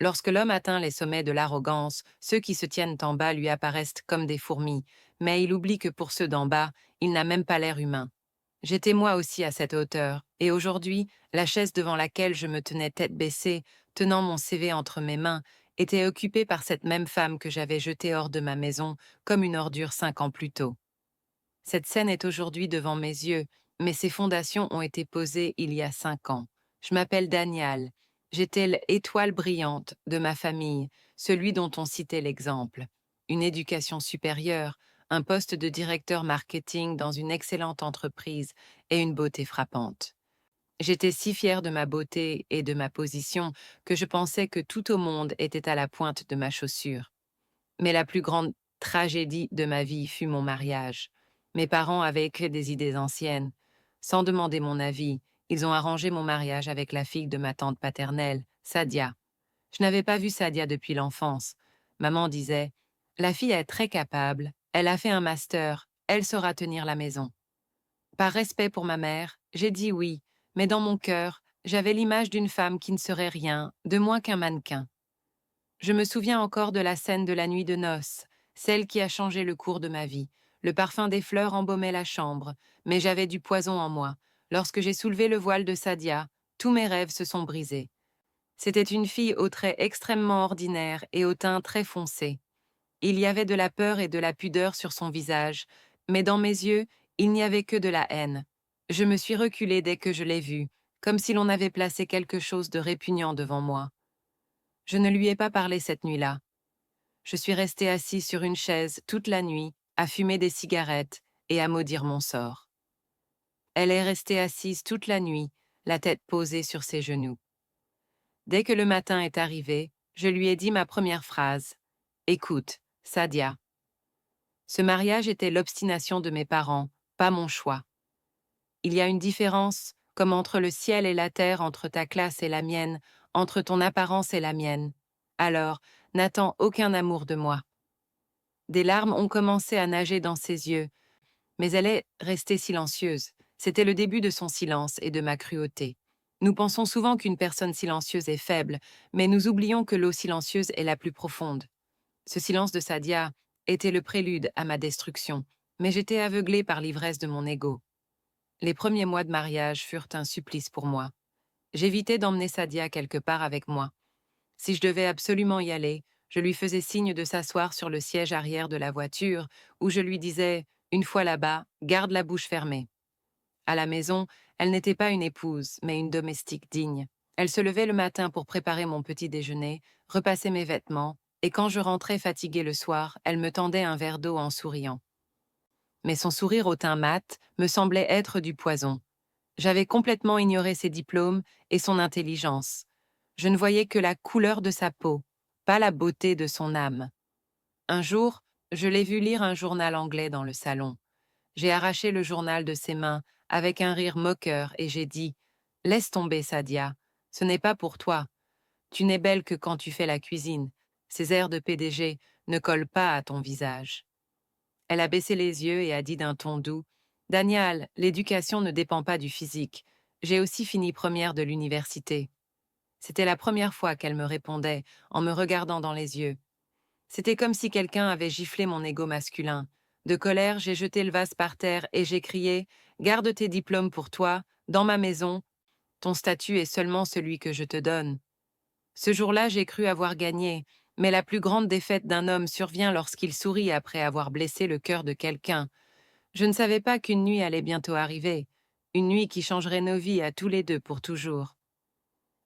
Lorsque l'homme atteint les sommets de l'arrogance, ceux qui se tiennent en bas lui apparaissent comme des fourmis, mais il oublie que pour ceux d'en bas, il n'a même pas l'air humain. J'étais moi aussi à cette hauteur, et aujourd'hui, la chaise devant laquelle je me tenais tête baissée, tenant mon CV entre mes mains, était occupée par cette même femme que j'avais jetée hors de ma maison comme une ordure 5 ans plus tôt. Cette scène est aujourd'hui devant mes yeux, mais ses fondations ont été posées il y a 5 ans. Je m'appelle Daniel. J'étais l'étoile brillante de ma famille, celui dont on citait l'exemple. Une éducation supérieure, un poste de directeur marketing dans une excellente entreprise et une beauté frappante. J'étais si fière de ma beauté et de ma position que je pensais que tout au monde était à la pointe de ma chaussure. Mais la plus grande tragédie de ma vie fut mon mariage. Mes parents avaient écrit des idées anciennes. Sans demander mon avis, ils ont arrangé mon mariage avec la fille de ma tante paternelle, Sadia. Je n'avais pas vu Sadia depuis l'enfance. Maman disait: La fille est très capable, elle a fait un master, elle saura tenir la maison. Par respect pour ma mère, j'ai dit oui, mais dans mon cœur, j'avais l'image d'une femme qui ne serait rien, de moins qu'un mannequin. Je me souviens encore de la scène de la nuit de noces, celle qui a changé le cours de ma vie. Le parfum des fleurs embaumait la chambre, mais j'avais du poison en moi. Lorsque j'ai soulevé le voile de Sadia, tous mes rêves se sont brisés. C'était une fille aux traits extrêmement ordinaires et au teint très foncé. Il y avait de la peur et de la pudeur sur son visage, mais dans mes yeux, il n'y avait que de la haine. Je me suis reculée dès que je l'ai vue, comme si l'on avait placé quelque chose de répugnant devant moi. Je ne lui ai pas parlé cette nuit-là. Je suis restée assise sur une chaise toute la nuit, à fumer des cigarettes et à maudire mon sort. Elle est restée assise toute la nuit, la tête posée sur ses genoux. Dès que le matin est arrivé, je lui ai dit ma première phrase. Écoute, Sadia. Ce mariage était l'obstination de mes parents, pas mon choix. Il y a une différence, comme entre le ciel et la terre, entre ta classe et la mienne, entre ton apparence et la mienne. Alors, n'attends aucun amour de moi. Des larmes ont commencé à nager dans ses yeux, mais elle est restée silencieuse. C'était le début de son silence et de ma cruauté. Nous pensons souvent qu'une personne silencieuse est faible, mais nous oublions que l'eau silencieuse est la plus profonde. Ce silence de Sadia était le prélude à ma destruction, mais j'étais aveuglée par l'ivresse de mon ego. Les premiers mois de mariage furent un supplice pour moi. J'évitais d'emmener Sadia quelque part avec moi. Si je devais absolument y aller, je lui faisais signe de s'asseoir sur le siège arrière de la voiture, où je lui disais, une fois là-bas, garde la bouche fermée. À la maison, elle n'était pas une épouse, mais une domestique digne. Elle se levait le matin pour préparer mon petit déjeuner, repasser mes vêtements, et quand je rentrais fatiguée le soir, elle me tendait un verre d'eau en souriant. Mais son sourire au teint mat me semblait être du poison. J'avais complètement ignoré ses diplômes et son intelligence. Je ne voyais que la couleur de sa peau, pas la beauté de son âme. Un jour, je l'ai vu lire un journal anglais dans le salon. J'ai arraché le journal de ses mains avec un rire moqueur et j'ai dit: Laisse tomber, Sadia, ce n'est pas pour toi. Tu n'es belle que quand tu fais la cuisine. Ces airs de PDG ne collent pas à ton visage. Elle a baissé les yeux et a dit d'un ton doux: Daniel, l'éducation ne dépend pas du physique. J'ai aussi fini première de l'université. C'était la première fois qu'elle me répondait en me regardant dans les yeux. C'était comme si quelqu'un avait giflé mon ego masculin. De colère, j'ai jeté le vase par terre et j'ai crié: Garde tes diplômes pour toi, dans ma maison. Ton statut est seulement celui que je te donne. Ce jour-là, j'ai cru avoir gagné, mais la plus grande défaite d'un homme survient lorsqu'il sourit après avoir blessé le cœur de quelqu'un. Je ne savais pas qu'une nuit allait bientôt arriver, une nuit qui changerait nos vies à tous les deux pour toujours.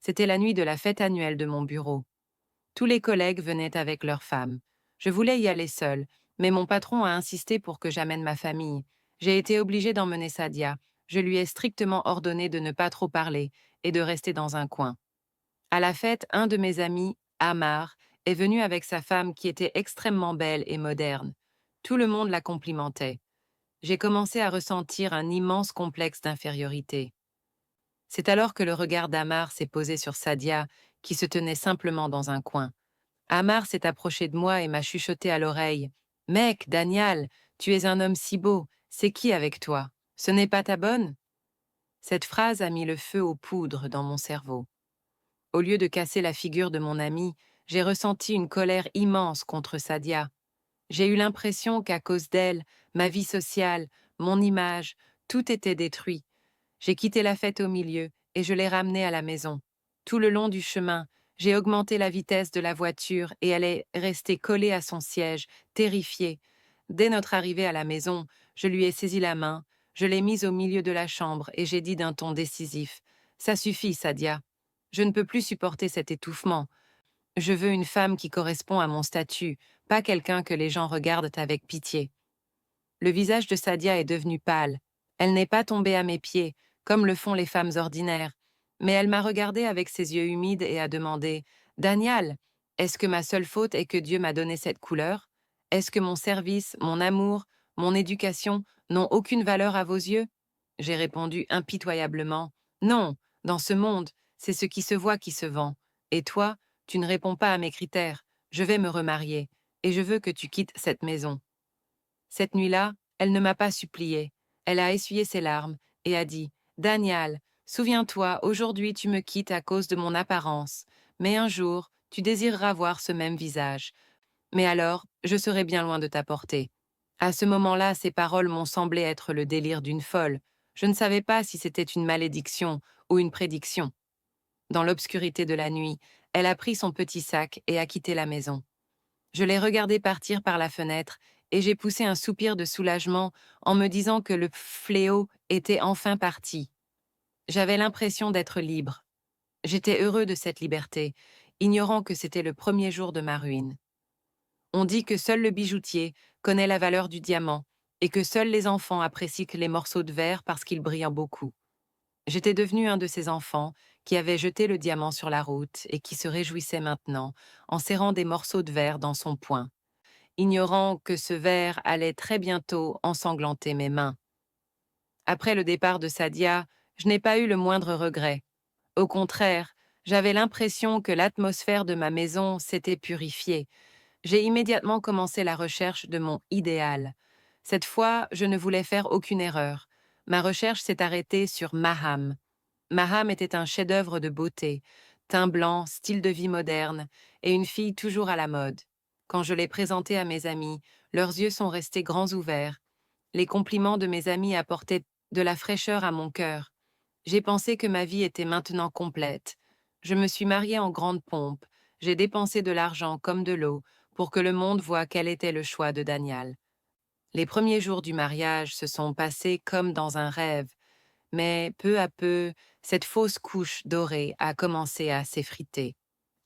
C'était la nuit de la fête annuelle de mon bureau. Tous les collègues venaient avec leurs femmes. Je voulais y aller seule, mais mon patron a insisté pour que j'amène ma famille. J'ai été obligée d'emmener Sadia. Je lui ai strictement ordonné de ne pas trop parler et de rester dans un coin. À la fête, un de mes amis, Amar, est venu avec sa femme qui était extrêmement belle et moderne. Tout le monde la complimentait. J'ai commencé à ressentir un immense complexe d'infériorité. C'est alors que le regard d'Amar s'est posé sur Sadia, qui se tenait simplement dans un coin. Amar s'est approché de moi et m'a chuchoté à l'oreille: Mec, Daniel, tu es un homme si beau, c'est qui avec toi? Ce n'est pas ta bonne? Cette phrase a mis le feu aux poudres dans mon cerveau. Au lieu de casser la figure de mon amie, j'ai ressenti une colère immense contre Sadia. J'ai eu l'impression qu'à cause d'elle, ma vie sociale, mon image, tout était détruit. J'ai quitté la fête au milieu et je l'ai ramenée à la maison. Tout le long du chemin, j'ai augmenté la vitesse de la voiture et elle est restée collée à son siège, terrifiée. Dès notre arrivée à la maison, je lui ai saisi la main, je l'ai mise au milieu de la chambre et j'ai dit d'un ton décisif: Ça suffit, Sadia. Je ne peux plus supporter cet étouffement. Je veux une femme qui correspond à mon statut, pas quelqu'un que les gens regardent avec pitié. Le visage de Sadia est devenu pâle. Elle n'est pas tombée à mes pieds, comme le font les femmes ordinaires, mais elle m'a regardé avec ses yeux humides et a demandé: Daniel, est-ce que ma seule faute est que Dieu m'a donné cette couleur? Est-ce que mon service, mon amour, mon éducation n'ont aucune valeur à vos yeux? J'ai répondu impitoyablement: Non, dans ce monde, c'est ce qui se voit qui se vend. Et toi, tu ne réponds pas à mes critères. Je vais me remarier, et je veux que tu quittes cette maison. Cette nuit-là, elle ne m'a pas supplié. Elle a essuyé ses larmes et a dit: Daniel, souviens-toi, aujourd'hui tu me quittes à cause de mon apparence, mais un jour, tu désireras voir ce même visage. Mais alors, je serai bien loin de ta portée. À ce moment-là, ces paroles m'ont semblé être le délire d'une folle. Je ne savais pas si c'était une malédiction ou une prédiction. Dans l'obscurité de la nuit, elle a pris son petit sac et a quitté la maison. Je l'ai regardée partir par la fenêtre et j'ai poussé un soupir de soulagement en me disant que le fléau était enfin parti. J'avais l'impression d'être libre. J'étais heureux de cette liberté, ignorant que c'était le premier jour de ma ruine. On dit que seul le bijoutier connaît la valeur du diamant et que seuls les enfants apprécient les morceaux de verre parce qu'ils brillent beaucoup. J'étais devenu un de ces enfants qui avaient jeté le diamant sur la route et qui se réjouissait maintenant en serrant des morceaux de verre dans son poing, ignorant que ce verre allait très bientôt ensanglanter mes mains. Après le départ de Sadia, je n'ai pas eu le moindre regret. Au contraire, j'avais l'impression que l'atmosphère de ma maison s'était purifiée. J'ai immédiatement commencé la recherche de mon idéal. Cette fois, je ne voulais faire aucune erreur. Ma recherche s'est arrêtée sur Maham. Maham était un chef-d'œuvre de beauté, teint blanc, style de vie moderne, et une fille toujours à la mode. Quand je l'ai présentée à mes amis, leurs yeux sont restés grands ouverts. Les compliments de mes amis apportaient de la fraîcheur à mon cœur. J'ai pensé que ma vie était maintenant complète. Je me suis mariée en grande pompe. J'ai dépensé de l'argent comme de l'eau pour que le monde voie quel était le choix de Daniel. Les premiers jours du mariage se sont passés comme dans un rêve, mais peu à peu, cette fausse couche dorée a commencé à s'effriter.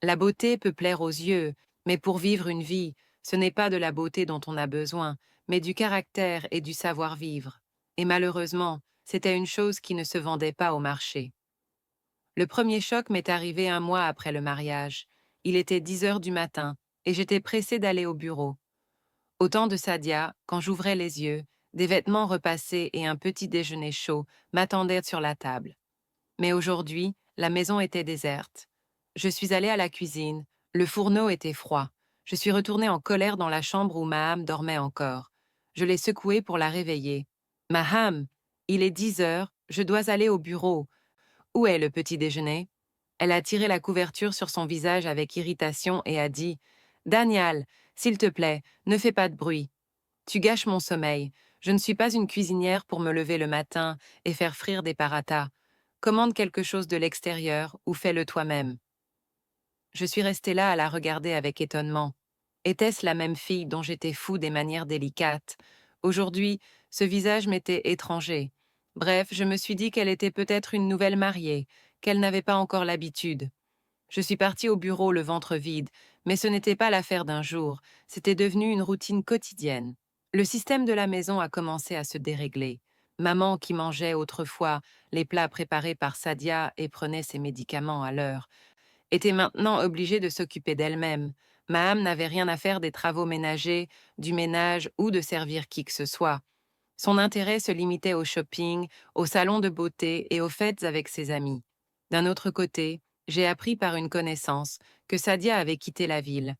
La beauté peut plaire aux yeux, mais pour vivre une vie, ce n'est pas de la beauté dont on a besoin, mais du caractère et du savoir-vivre. Et malheureusement, c'était une chose qui ne se vendait pas au marché. Le premier choc m'est arrivé un mois après le mariage. Il était 10 heures du matin, et j'étais pressée d'aller au bureau. Au temps de Sadia, quand j'ouvrais les yeux, des vêtements repassés et un petit déjeuner chaud m'attendaient sur la table. Mais aujourd'hui, la maison était déserte. Je suis allée à la cuisine, le fourneau était froid. Je suis retournée en colère dans la chambre où Maham dormait encore. Je l'ai secouée pour la réveiller. Maham, il est 10 heures, je dois aller au bureau. Où est le petit déjeuner? Elle a tiré la couverture sur son visage avec irritation et a dit: Daniel, s'il te plaît, ne fais pas de bruit. Tu gâches mon sommeil. Je ne suis pas une cuisinière pour me lever le matin et faire frire des paratas. Commande quelque chose de l'extérieur ou fais-le toi-même. Je suis restée là à la regarder avec étonnement. Était-ce la même fille dont j'étais fou des manières délicates? Aujourd'hui, ce visage m'était étranger. Bref, je me suis dit qu'elle était peut-être une nouvelle mariée, qu'elle n'avait pas encore l'habitude. Je suis partie au bureau le ventre vide, mais ce n'était pas l'affaire d'un jour, c'était devenu une routine quotidienne. Le système de la maison a commencé à se dérégler. Maman, qui mangeait autrefois les plats préparés par Sadia et prenait ses médicaments à l'heure, était maintenant obligée de s'occuper d'elle-même. Maham n'avait rien à faire des travaux ménagers, du ménage ou de servir qui que ce soit. Son intérêt se limitait au shopping, aux salons de beauté et aux fêtes avec ses amis. D'un autre côté, j'ai appris par une connaissance que Sadia avait quitté la ville.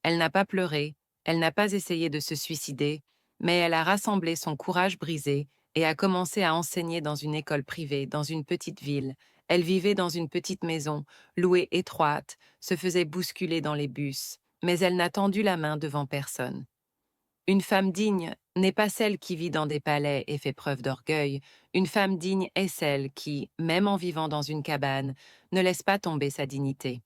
Elle n'a pas pleuré, elle n'a pas essayé de se suicider, mais elle a rassemblé son courage brisé et a commencé à enseigner dans une école privée dans une petite ville. Elle vivait dans une petite maison, louée étroite, se faisait bousculer dans les bus, mais elle n'a tendu la main devant personne. Une femme digne n'est pas celle qui vit dans des palais et fait preuve d'orgueil. Une femme digne est celle qui, même en vivant dans une cabane, ne laisse pas tomber sa dignité.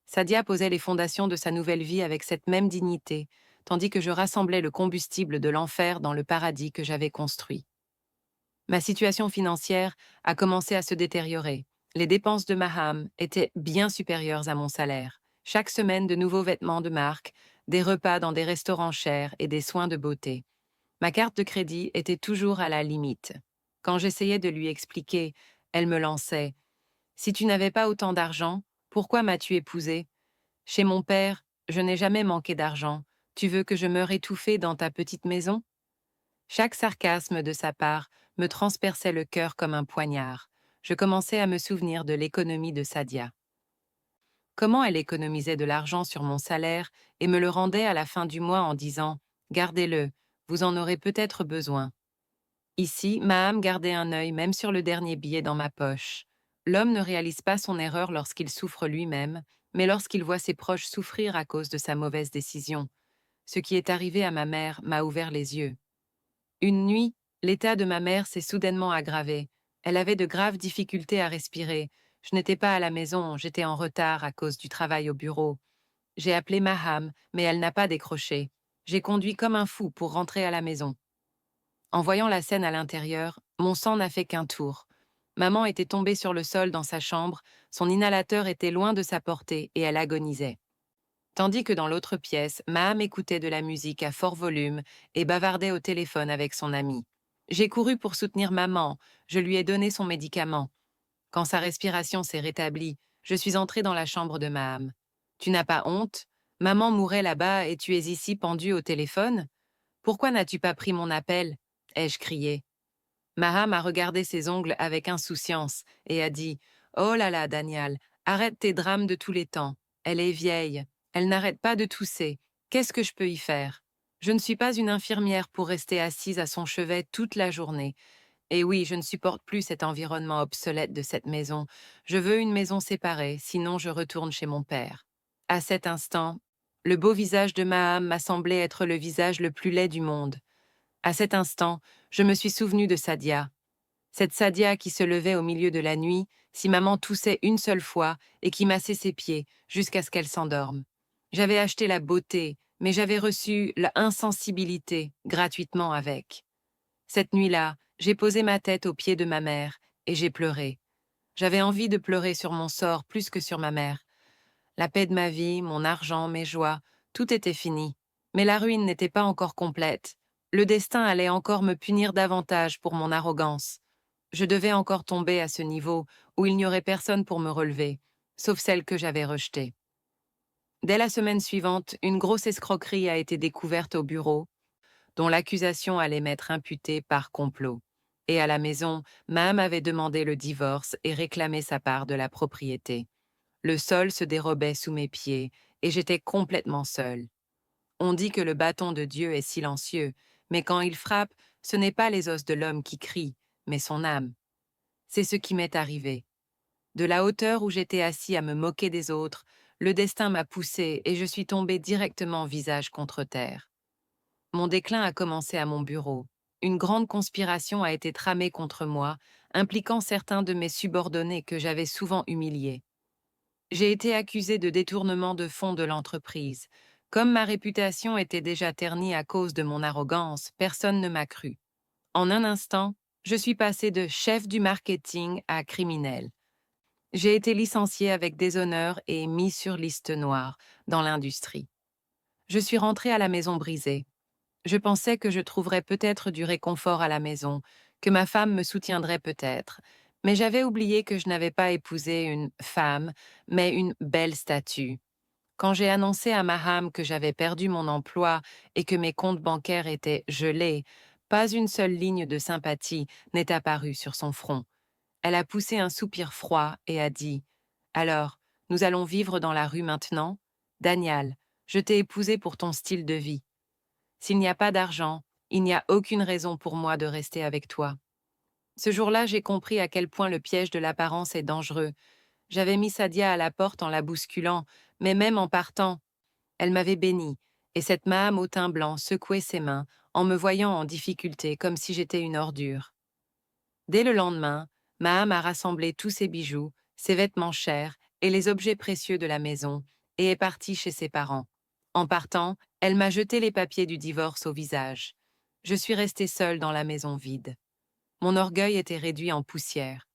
Sadia posait les fondations de sa nouvelle vie avec cette même dignité, tandis que je rassemblais le combustible de l'enfer dans le paradis que j'avais construit. Ma situation financière a commencé à se détériorer. Les dépenses de Maham étaient bien supérieures à mon salaire. Chaque semaine, de nouveaux vêtements de marque, des repas dans des restaurants chers et des soins de beauté. Ma carte de crédit était toujours à la limite. Quand j'essayais de lui expliquer, elle me lançait: Si tu n'avais pas autant d'argent, pourquoi m'as-tu épousée? Chez mon père, je n'ai jamais manqué d'argent. Tu veux que je meure étouffée dans ta petite maison? Chaque sarcasme de sa part me transperçait le cœur comme un poignard. Je commençais à me souvenir de l'économie de Sadia. Comment elle économisait de l'argent sur mon salaire et me le rendait à la fin du mois en disant: Gardez-le, vous en aurez peut-être besoin. Ici, Maham gardait un œil même sur le dernier billet dans ma poche. L'homme ne réalise pas son erreur lorsqu'il souffre lui-même, mais lorsqu'il voit ses proches souffrir à cause de sa mauvaise décision. Ce qui est arrivé à ma mère m'a ouvert les yeux. Une nuit, l'état de ma mère s'est soudainement aggravé. Elle avait de graves difficultés à respirer. Je n'étais pas à la maison, j'étais en retard à cause du travail au bureau. J'ai appelé Maham, mais elle n'a pas décroché. J'ai conduit comme un fou pour rentrer à la maison. En voyant la scène à l'intérieur, mon sang n'a fait qu'un tour. Maman était tombée sur le sol dans sa chambre, son inhalateur était loin de sa portée et elle agonisait. Tandis que dans l'autre pièce, Maham écoutait de la musique à fort volume et bavardait au téléphone avec son ami. J'ai couru pour soutenir maman, je lui ai donné son médicament. Quand sa respiration s'est rétablie, je suis entrée dans la chambre de Maham. Tu n'as pas honte? Maman mourait là-bas et tu es ici pendue au téléphone? Pourquoi n'as-tu pas pris mon appel? Ai-je crié. Maham a regardé ses ongles avec insouciance et a dit: Oh là là, Daniel, arrête tes drames de tous les temps. Elle est vieille. Elle n'arrête pas de tousser. Qu'est-ce que je peux y faire? Je ne suis pas une infirmière pour rester assise à son chevet toute la journée. Et oui, je ne supporte plus cet environnement obsolète de cette maison. Je veux une maison séparée, sinon je retourne chez mon père. À cet instant, le beau visage de Maham m'a semblé être le visage le plus laid du monde. À cet instant, je me suis souvenu de Sadia. Cette Sadia qui se levait au milieu de la nuit, si maman toussait une seule fois, et qui massait ses pieds jusqu'à ce qu'elle s'endorme. J'avais acheté la beauté, mais j'avais reçu l'insensibilité gratuitement avec. Cette nuit-là, j'ai posé ma tête aux pieds de ma mère, et j'ai pleuré. J'avais envie de pleurer sur mon sort plus que sur ma mère. La paix de ma vie, mon argent, mes joies, tout était fini. Mais la ruine n'était pas encore complète. Le destin allait encore me punir davantage pour mon arrogance. Je devais encore tomber à ce niveau où il n'y aurait personne pour me relever, sauf celle que j'avais rejetée. Dès la semaine suivante, une grosse escroquerie a été découverte au bureau, dont l'accusation allait m'être imputée par complot. Et à la maison, Mam avait demandé le divorce et réclamé sa part de la propriété. Le sol se dérobait sous mes pieds, et j'étais complètement seule. On dit que le bâton de Dieu est silencieux, mais quand il frappe, ce n'est pas les os de l'homme qui crient, mais son âme. C'est ce qui m'est arrivé. De la hauteur où j'étais assis à me moquer des autres, le destin m'a poussé et je suis tombée directement visage contre terre. Mon déclin a commencé à mon bureau. Une grande conspiration a été tramée contre moi, impliquant certains de mes subordonnés que j'avais souvent humiliés. J'ai été accusée de détournement de fonds de l'entreprise. Comme ma réputation était déjà ternie à cause de mon arrogance, personne ne m'a cru. En un instant, je suis passée de chef du marketing à criminel. J'ai été licenciée avec déshonneur et mis sur liste noire dans l'industrie. Je suis rentrée à la maison brisée. Je pensais que je trouverais peut-être du réconfort à la maison, que ma femme me soutiendrait peut-être, mais j'avais oublié que je n'avais pas épousé une femme, mais une belle statue. Quand j'ai annoncé à Maham que j'avais perdu mon emploi et que mes comptes bancaires étaient gelés, pas une seule ligne de sympathie n'est apparue sur son front. Elle a poussé un soupir froid et a dit: Alors, nous allons vivre dans la rue maintenant? Daniel, je t'ai épousé pour ton style de vie. S'il n'y a pas d'argent, il n'y a aucune raison pour moi de rester avec toi. Ce jour-là, j'ai compris à quel point le piège de l'apparence est dangereux. J'avais mis Sadia à la porte en la bousculant, mais même en partant, elle m'avait bénie, et cette Maham au teint blanc secouait ses mains en me voyant en difficulté comme si j'étais une ordure. Dès le lendemain, Maham a rassemblé tous ses bijoux, ses vêtements chers et les objets précieux de la maison et est partie chez ses parents. En partant, elle m'a jeté les papiers du divorce au visage. Je suis restée seule dans la maison vide. Mon orgueil était réduit en poussière.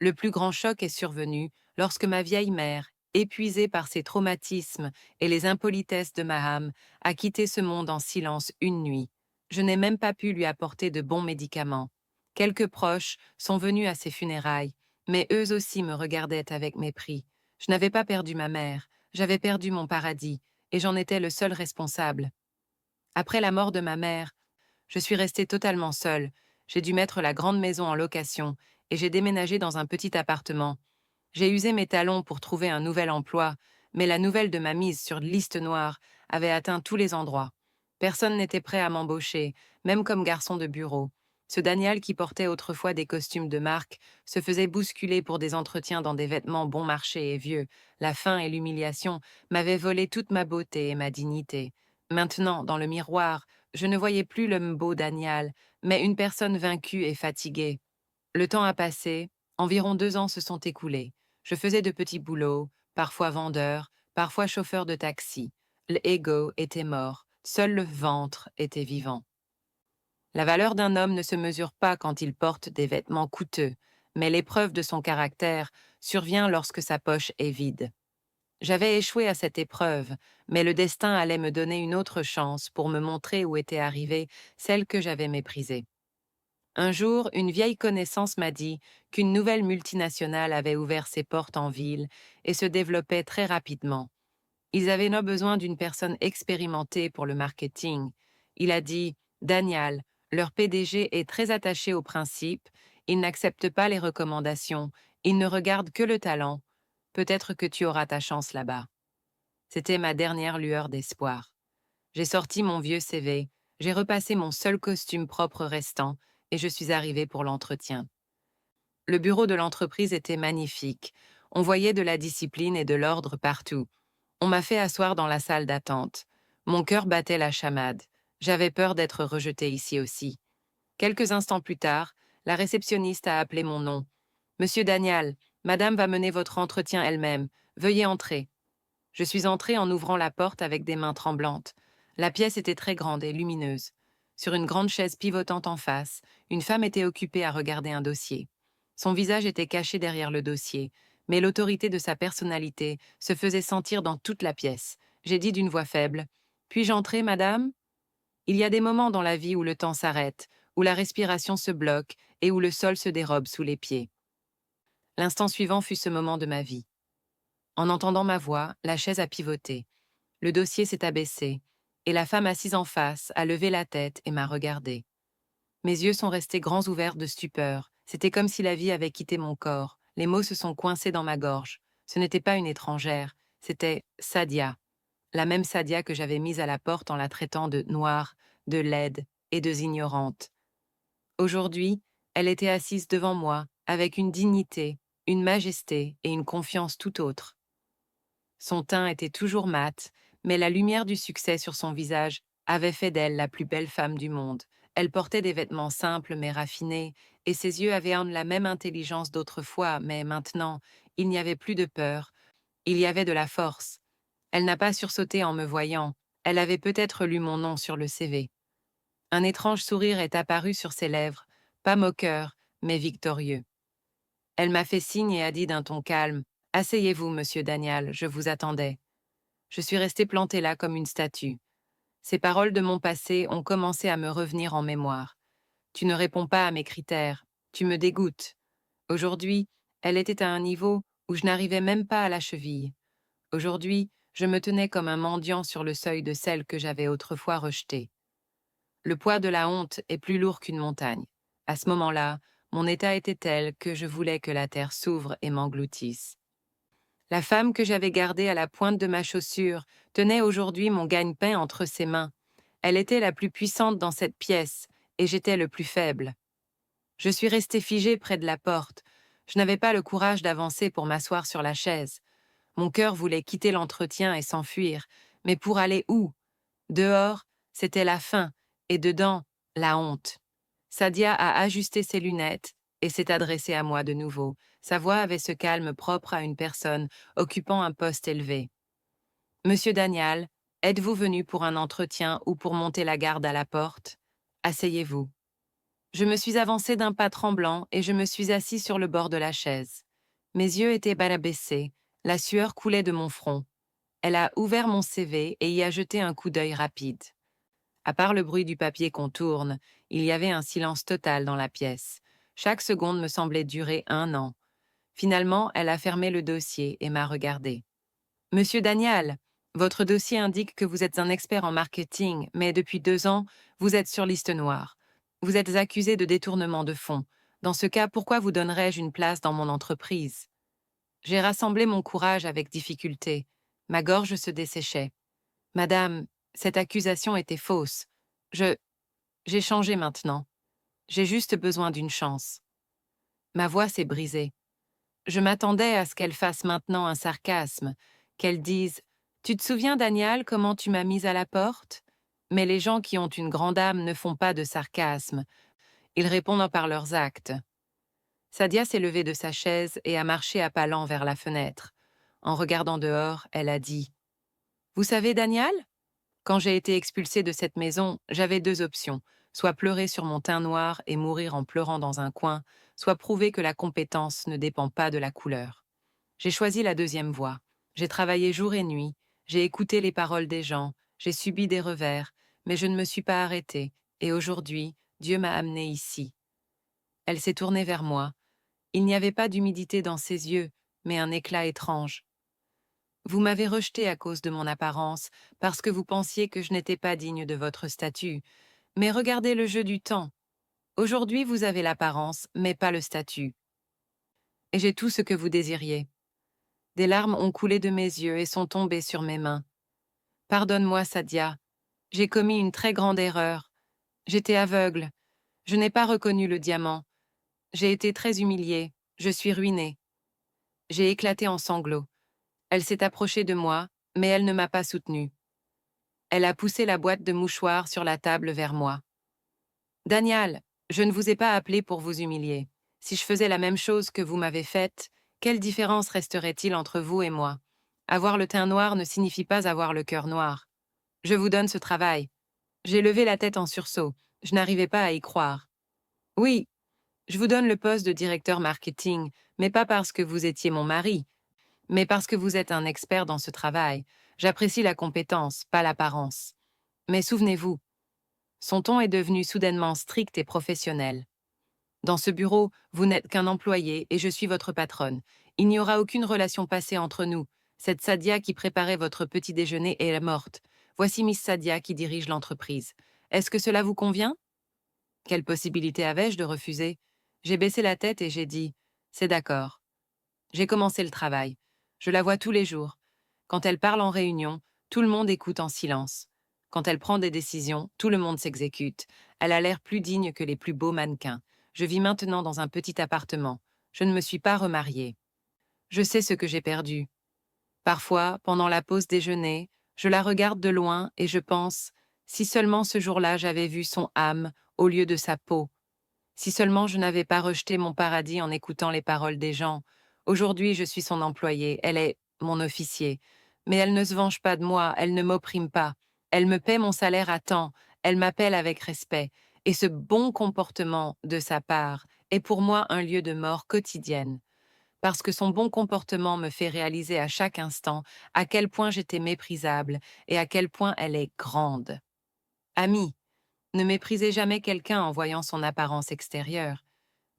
Le plus grand choc est survenu lorsque ma vieille mère, épuisée par ses traumatismes et les impolitesses de Maham, a quitté ce monde en silence une nuit. Je n'ai même pas pu lui apporter de bons médicaments. Quelques proches sont venus à ses funérailles, mais eux aussi me regardaient avec mépris. Je n'avais pas perdu ma mère, j'avais perdu mon paradis, et j'en étais le seul responsable. Après la mort de ma mère, je suis restée totalement seule. J'ai dû mettre la grande maison en location et j'ai déménagé dans un petit appartement. J'ai usé mes talons pour trouver un nouvel emploi, mais la nouvelle de ma mise sur liste noire avait atteint tous les endroits. Personne n'était prêt à m'embaucher, même comme garçon de bureau. Ce Daniel qui portait autrefois des costumes de marque se faisait bousculer pour des entretiens dans des vêtements bon marché et vieux. La faim et l'humiliation m'avaient volé toute ma beauté et ma dignité. Maintenant, dans le miroir, je ne voyais plus le beau Daniel, mais une personne vaincue et fatiguée. Le temps a passé, environ 2 ans se sont écoulés. Je faisais de petits boulots, parfois vendeur, parfois chauffeur de taxi. L'ego était mort, seul le ventre était vivant. La valeur d'un homme ne se mesure pas quand il porte des vêtements coûteux, mais l'épreuve de son caractère survient lorsque sa poche est vide. J'avais échoué à cette épreuve, mais le destin allait me donner une autre chance pour me montrer où était arrivée celle que j'avais méprisée. Un jour, une vieille connaissance m'a dit qu'une nouvelle multinationale avait ouvert ses portes en ville et se développait très rapidement. Ils avaient besoin d'une personne expérimentée pour le marketing. Il a dit: Daniel, leur PDG est très attaché aux principes, il n'accepte pas les recommandations, il ne regarde que le talent. Peut-être que tu auras ta chance là-bas. C'était ma dernière lueur d'espoir. J'ai sorti mon vieux CV, j'ai repassé mon seul costume propre restant et je suis arrivée pour l'entretien. Le bureau de l'entreprise était magnifique. On voyait de la discipline et de l'ordre partout. On m'a fait asseoir dans la salle d'attente. Mon cœur battait la chamade. J'avais peur d'être rejetée ici aussi. Quelques instants plus tard, la réceptionniste a appelé mon nom. Monsieur Daniel, madame va mener votre entretien elle-même. Veuillez entrer. Je suis entrée en ouvrant la porte avec des mains tremblantes. La pièce était très grande et lumineuse. Sur une grande chaise pivotante en face, une femme était occupée à regarder un dossier. Son visage était caché derrière le dossier, mais l'autorité de sa personnalité se faisait sentir dans toute la pièce. J'ai dit d'une voix faible: Puis-je entrer, madame? Il y a des moments dans la vie où le temps s'arrête, où la respiration se bloque et où le sol se dérobe sous les pieds. L'instant suivant fut ce moment de ma vie. En entendant ma voix, la chaise a pivoté. Le dossier s'est abaissé, et la femme assise en face a levé la tête et m'a regardée. Mes yeux sont restés grands ouverts de stupeur. C'était comme si la vie avait quitté mon corps. Les mots se sont coincés dans ma gorge. Ce n'était pas une étrangère, c'était Sadia, la même Sadia que j'avais mise à la porte en la traitant de noire, de laide et de ignorante. Aujourd'hui, elle était assise devant moi, avec une dignité, une majesté et une confiance tout autre. Son teint était toujours mat, mais la lumière du succès sur son visage avait fait d'elle la plus belle femme du monde. Elle portait des vêtements simples mais raffinés, et ses yeux avaient la même intelligence d'autrefois, mais maintenant, il n'y avait plus de peur, il y avait de la force. Elle n'a pas sursauté en me voyant, elle avait peut-être lu mon nom sur le CV. Un étrange sourire est apparu sur ses lèvres, pas moqueur, mais victorieux. Elle m'a fait signe et a dit d'un ton calme: Asseyez-vous, monsieur Daniel, je vous attendais. Je suis restée plantée là comme une statue. Ces paroles de mon passé ont commencé à me revenir en mémoire. Tu ne réponds pas à mes critères, tu me dégoûtes. Aujourd'hui, elle était à un niveau où je n'arrivais même pas à la cheville. Aujourd'hui, je me tenais comme un mendiant sur le seuil de celle que j'avais autrefois rejetée. Le poids de la honte est plus lourd qu'une montagne. À ce moment-là, mon état était tel que je voulais que la terre s'ouvre et m'engloutisse. La femme que j'avais gardée à la pointe de ma chaussure tenait aujourd'hui mon gagne-pain entre ses mains. Elle était la plus puissante dans cette pièce, et j'étais le plus faible. Je suis restée figée près de la porte. Je n'avais pas le courage d'avancer pour m'asseoir sur la chaise. Mon cœur voulait quitter l'entretien et s'enfuir. Mais pour aller où? Dehors, c'était la faim, et dedans, la honte. Sadia a ajusté ses lunettes et s'est adressée à moi de nouveau. Sa voix avait ce calme propre à une personne occupant un poste élevé. Monsieur Daniel, êtes-vous venu pour un entretien ou pour monter la garde à la porte? Asseyez-vous. Je me suis avancée d'un pas tremblant et je me suis assis sur le bord de la chaise. Mes yeux étaient baissés, la sueur coulait de mon front. Elle a ouvert mon CV et y a jeté un coup d'œil rapide. À part le bruit du papier qu'on tourne, il y avait un silence total dans la pièce. Chaque seconde me semblait durer 1 an. Finalement, elle a fermé le dossier et m'a regardé. Monsieur Daniel, votre dossier indique que vous êtes un expert en marketing, mais depuis 2 ans, vous êtes sur liste noire. Vous êtes accusé de détournement de fonds. Dans ce cas, pourquoi vous donnerais-je une place dans mon entreprise? J'ai rassemblé mon courage avec difficulté. Ma gorge se desséchait. Madame, cette accusation était fausse. J'ai changé maintenant. J'ai juste besoin d'une chance. Ma voix s'est brisée. Je m'attendais à ce qu'elle fasse maintenant un sarcasme, qu'elle dise « Tu te souviens, Daniel, comment tu m'as mise à la porte ?» Mais les gens qui ont une grande âme ne font pas de sarcasme. Ils répondent par leurs actes. Sadia s'est levée de sa chaise et a marché à pas lents vers la fenêtre. En regardant dehors, elle a dit « Vous savez, Daniel ? Quand j'ai été expulsée de cette maison, j'avais 2 options, soit pleurer sur mon teint noir et mourir en pleurant dans un coin, soit prouver que la compétence ne dépend pas de la couleur. J'ai choisi la deuxième voie. J'ai travaillé jour et nuit, j'ai écouté les paroles des gens, j'ai subi des revers, mais je ne me suis pas arrêtée, et aujourd'hui, Dieu m'a amenée ici. Elle s'est tournée vers moi. Il n'y avait pas d'humidité dans ses yeux, mais un éclat étrange. Vous m'avez rejeté à cause de mon apparence, parce que vous pensiez que je n'étais pas digne de votre statut. Mais regardez le jeu du temps. Aujourd'hui, vous avez l'apparence, mais pas le statut. Et j'ai tout ce que vous désiriez. Des larmes ont coulé de mes yeux et sont tombées sur mes mains. Pardonne-moi, Sadia. J'ai commis une très grande erreur. J'étais aveugle. Je n'ai pas reconnu le diamant. J'ai été très humiliée. Je suis ruinée. J'ai éclaté en sanglots. Elle s'est approchée de moi, mais elle ne m'a pas soutenue. Elle a poussé la boîte de mouchoirs sur la table vers moi. Daniel, je ne vous ai pas appelé pour vous humilier. Si je faisais la même chose que vous m'avez faite, quelle différence resterait-il entre vous et moi? Avoir le teint noir ne signifie pas avoir le cœur noir. Je vous donne ce travail. J'ai levé la tête en sursaut. Je n'arrivais pas à y croire. Oui, je vous donne le poste de directeur marketing, mais pas parce que vous étiez mon mari, mais parce que vous êtes un expert dans ce travail. J'apprécie la compétence, pas l'apparence. Mais souvenez-vous, son ton est devenu soudainement strict et professionnel. Dans ce bureau, vous n'êtes qu'un employé et je suis votre patronne. Il n'y aura aucune relation passée entre nous. Cette Sadia qui préparait votre petit déjeuner est morte. Voici Miss Sadia qui dirige l'entreprise. Est-ce que cela vous convient? Quelle possibilité avais-je de refuser? J'ai baissé la tête et j'ai dit « C'est d'accord ». J'ai commencé le travail. Je la vois tous les jours. Quand elle parle en réunion, tout le monde écoute en silence. Quand elle prend des décisions, tout le monde s'exécute. Elle a l'air plus digne que les plus beaux mannequins. Je vis maintenant dans un petit appartement. Je ne me suis pas remariée. Je sais ce que j'ai perdu. Parfois, pendant la pause déjeuner, je la regarde de loin et je pense, si seulement ce jour-là j'avais vu son âme au lieu de sa peau. Si seulement je n'avais pas rejeté mon paradis en écoutant les paroles des gens. Aujourd'hui, je suis son employé, elle est mon officier. Mais elle ne se venge pas de moi, elle ne m'opprime pas. Elle me paie mon salaire à temps, elle m'appelle avec respect. Et ce bon comportement de sa part est pour moi un lieu de mort quotidienne. Parce que son bon comportement me fait réaliser à chaque instant à quel point j'étais méprisable et à quel point elle est grande. Ami, ne méprisez jamais quelqu'un en voyant son apparence extérieure.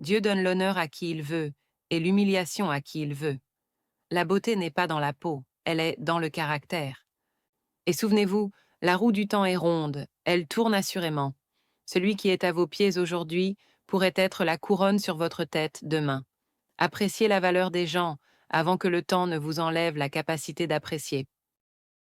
Dieu donne l'honneur à qui il veut et l'humiliation à qui il veut. La beauté n'est pas dans la peau, elle est dans le caractère. Et souvenez-vous, la roue du temps est ronde, elle tourne assurément. Celui qui est à vos pieds aujourd'hui pourrait être la couronne sur votre tête demain. Appréciez la valeur des gens avant que le temps ne vous enlève la capacité d'apprécier.